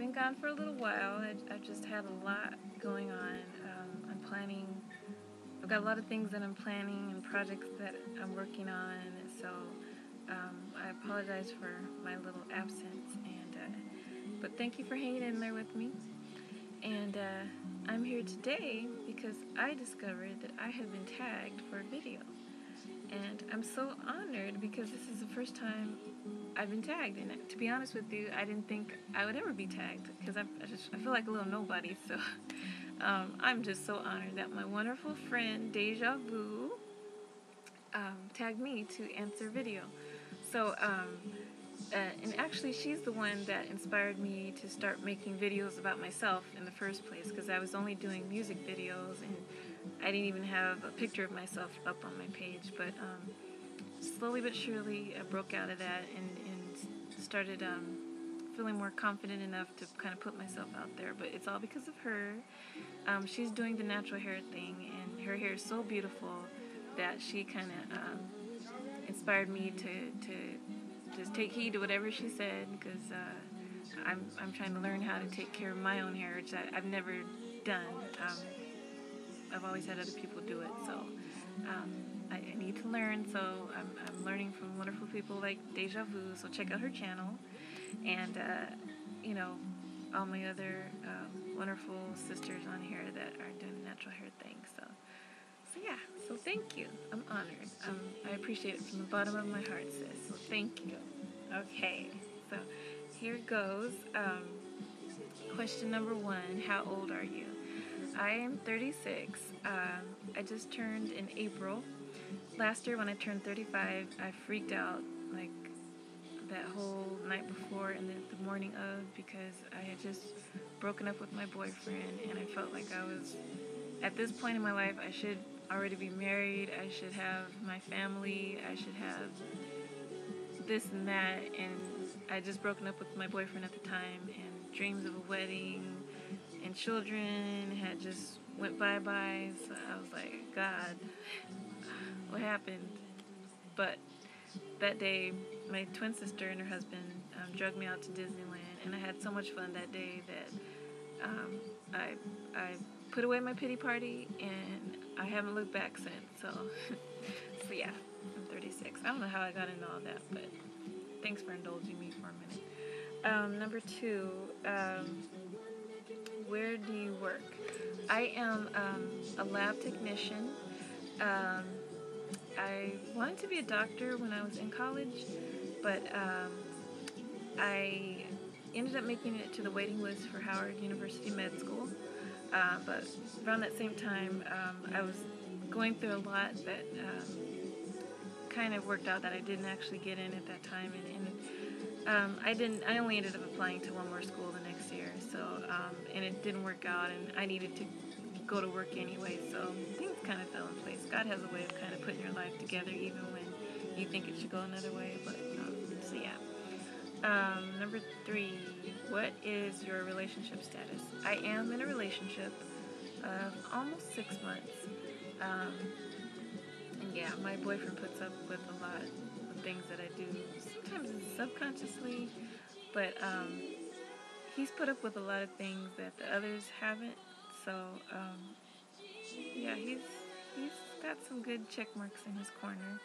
been gone for a little while. I've just had a lot going on. I'm planning, I've got a lot of things that I'm planning and projects that I'm working on, and so I apologize for my little absence. But thank you for hanging in there with me. And I'm here today because I discovered that I have been tagged for a video. And I'm so honored because this is the first time I've been tagged. And to be honest with you, I didn't think I would ever be tagged because I feel like a little nobody. So I'm just so honored that my wonderful friend Deja Vu tagged me to answer video. So and actually she's the one that inspired me to start making videos about myself in the first place, because I was only doing music videos and I didn't even have a picture of myself up on my page. But slowly but surely I broke out of that and started feeling more confident enough to kind of put myself out there. But it's all because of her. She's doing the natural hair thing, and her hair is so beautiful that she kind of inspired me to just take heed to whatever she said, because I'm trying to learn how to take care of my own hair, which I've never done. I've always had other people do it, so I need to learn. So I'm learning from wonderful people like Deja Vu. So check out her channel, and you know, all my other wonderful sisters on here that are doing the natural hair thing. So yeah. So thank you. I'm honored. I appreciate it from the bottom of my heart, sis. So thank you. Okay. So here goes. Question number 1. How old are you? I am 36. I just turned in April. Last year when I turned 35, I freaked out like that whole night before and the morning of, because I had just broken up with my boyfriend, and I felt like I was, at this point in my life, I should already be married. I should have my family. I should have this and that. And I had just broken up with my boyfriend at the time, and dreams of a wedding and children had just went bye-bye. So I was like, God, what happened? But that day, my twin sister and her husband drugged me out to Disneyland, and I had so much fun that day that I put away my pity party, and I haven't looked back since. So, so yeah, I'm 36. I don't know how I got into all that, but thanks for indulging me for a minute. Number 2, where do you work? I am a lab technician. I wanted to be a doctor when I was in college, but I ended up making it to the waiting list for Howard University Med School. But around that same time, I was going through a lot that kind of worked out that I didn't actually get in at that time, and I only ended up applying to one more school the next year. So and it didn't work out, and I needed to go to work anyway. So things kind of fell in place. God has a way of kind of putting your life together, even when you think it should go another way. But so yeah. Number 3, what is your relationship status? I am in a relationship of almost 6 months. And yeah, my boyfriend puts up with a lot of things that I do, sometimes subconsciously, but he's put up with a lot of things that the others haven't. So yeah, he's got some good check marks in his corner.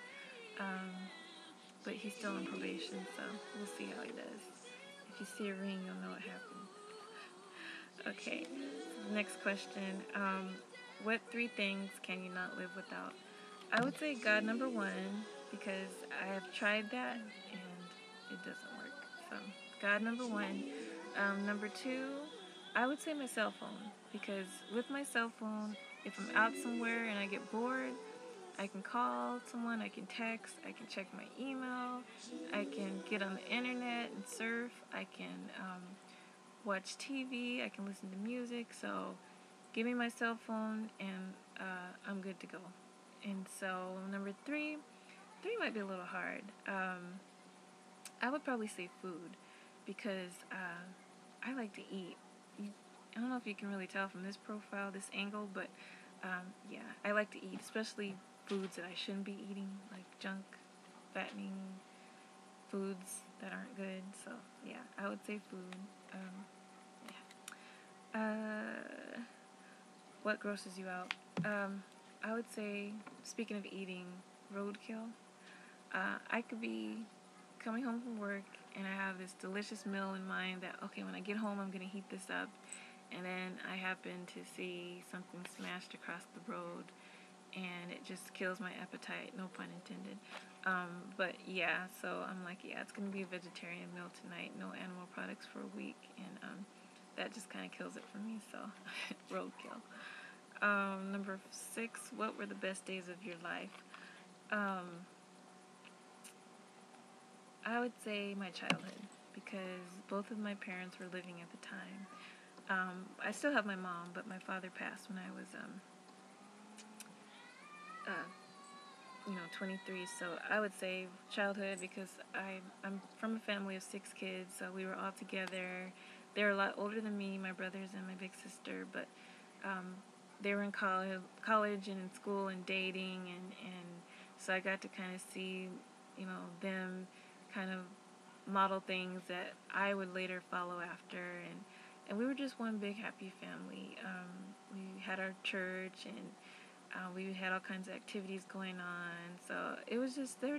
But he's still on probation, so we'll see how he does. If you see a ring, you'll know what happened. Okay, next question. What 3 things can you not live without? I would say God number 1, because I have tried that and it doesn't work. So God number 1. Number 2, I would say my cell phone, because with my cell phone, if I'm out somewhere and I get bored, I can call someone, I can text, I can check my email, I can get on the internet and surf, I can watch TV, I can listen to music. So give me my cell phone and I'm good to go. And so number 3 might be a little hard. I would probably say food, because I like to eat. I don't know if you can really tell from this profile, this angle, but yeah, I like to eat, especially foods that I shouldn't be eating, like junk, fattening foods that aren't good. So yeah, I would say food. Uh, what grosses you out? I would say, speaking of eating, roadkill. I could be coming home from work and I have this delicious meal in mind that, okay, when I get home, I'm going to heat this up. And then I happen to see something smashed across the road and it just kills my appetite, no pun intended. But yeah, so I'm like, yeah, it's going to be a vegetarian meal tonight, no animal products for a week. And that just kind of kills it for me, so roadkill. Number 6, what were the best days of your life? Um, I would say my childhood, because both of my parents were living at the time. I still have my mom, but my father passed when I was, uh, 23. So I would say childhood, because I'm from a family of 6 kids, so we were all together. They're a lot older than me, my brothers and my big sister, but um, they were in college and in school and dating, and so I got to kind of see, them kind of model things that I would later follow after, and we were just one big happy family. We had our church, and we had all kinds of activities going on, so they were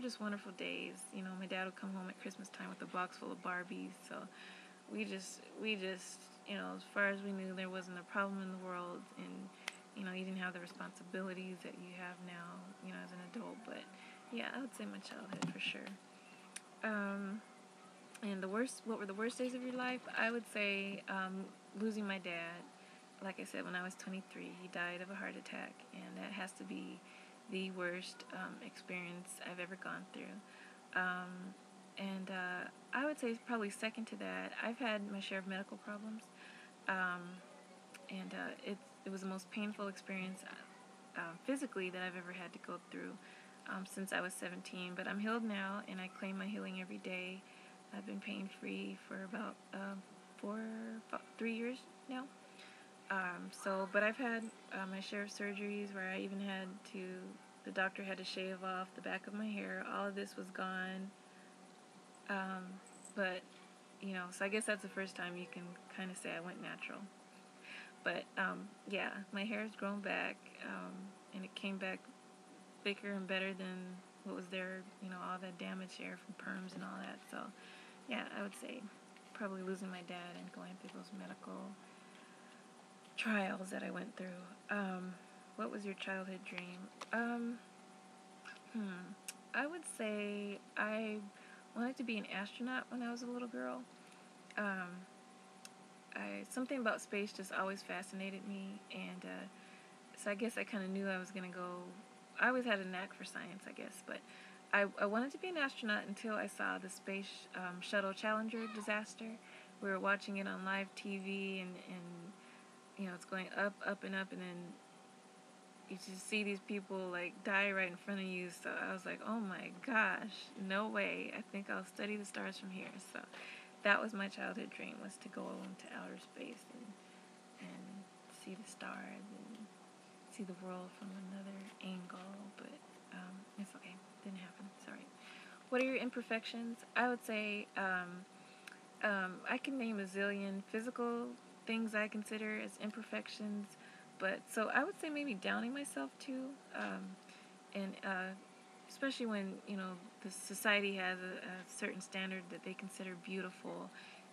just wonderful days. My dad would come home at Christmas time with a box full of Barbies, so we just, as far as we knew, there wasn't a problem in the world, and, you didn't have the responsibilities that you have now, as an adult, but, yeah, I would say my childhood for sure. And what were the worst days of your life? I would say losing my dad. Like I said, when I was 23, he died of a heart attack, and that has to be the worst experience I've ever gone through. And I would say probably second to that, I've had my share of medical problems, um, and it was the most painful experience physically that I've ever had to go through since I was 17. But I'm healed now, and I claim my healing every day. I've been pain-free for about 3 years now. But I've had my share of surgeries where the doctor had to shave off the back of my hair. All of this was gone. Um, but, so I guess that's the first time you can kind of say I went natural. But, yeah, my hair has grown back, and it came back thicker and better than what was there, all that damaged hair from perms and all that. So, yeah, I would say probably losing my dad and going through those medical trials that I went through. What was your childhood dream? I would say I wanted to be an astronaut when I was a little girl. Um, something about space just always fascinated me, and so I guess I kind of knew I was going to go. I always had a knack for science, I guess, but I wanted to be an astronaut until I saw the Space Shuttle Challenger disaster. We were watching it on live TV, and it's going up, up, and up, and then you just see these people like die right in front of you. So I was like, oh my gosh, no way. I think I'll study the stars from here. So that was my childhood dream, was to go into outer space and see the stars and see the world from another angle. But it's okay. Didn't happen. It's alright. What are your imperfections? I would say I can name a zillion physical things I consider as imperfections, but so I would say maybe downing myself too, and especially when the society has a certain standard that they consider beautiful,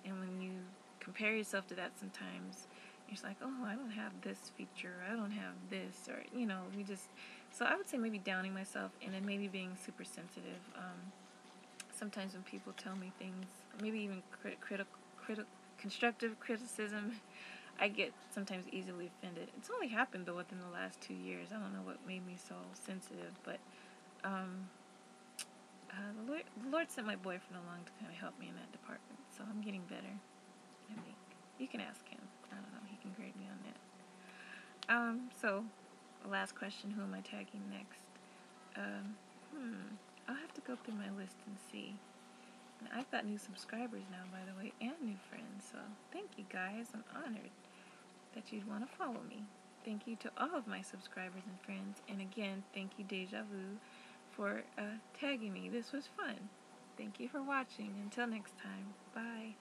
and when you compare yourself to that, sometimes you're just like, oh, I don't have this feature, I don't have this, or we just. So I would say maybe downing myself, and then maybe being super sensitive. Sometimes when people tell me things, maybe even constructive criticism, I get sometimes easily offended. It's only happened though within the last 2 years. I don't know what made me so sensitive, but um, the Lord sent my boyfriend along to kind of help me in that department, so I'm getting better, I think. You can ask him. I don't know. He can grade me on that. So, last question, who am I tagging next? I'll have to go through my list and see. And I've got new subscribers now, by the way, and new friends, so thank you guys. I'm honored that you'd want to follow me. Thank you to all of my subscribers and friends, and again, thank you, Deja Vu, for tagging me. This was fun. Thank you for watching. Until next time, bye.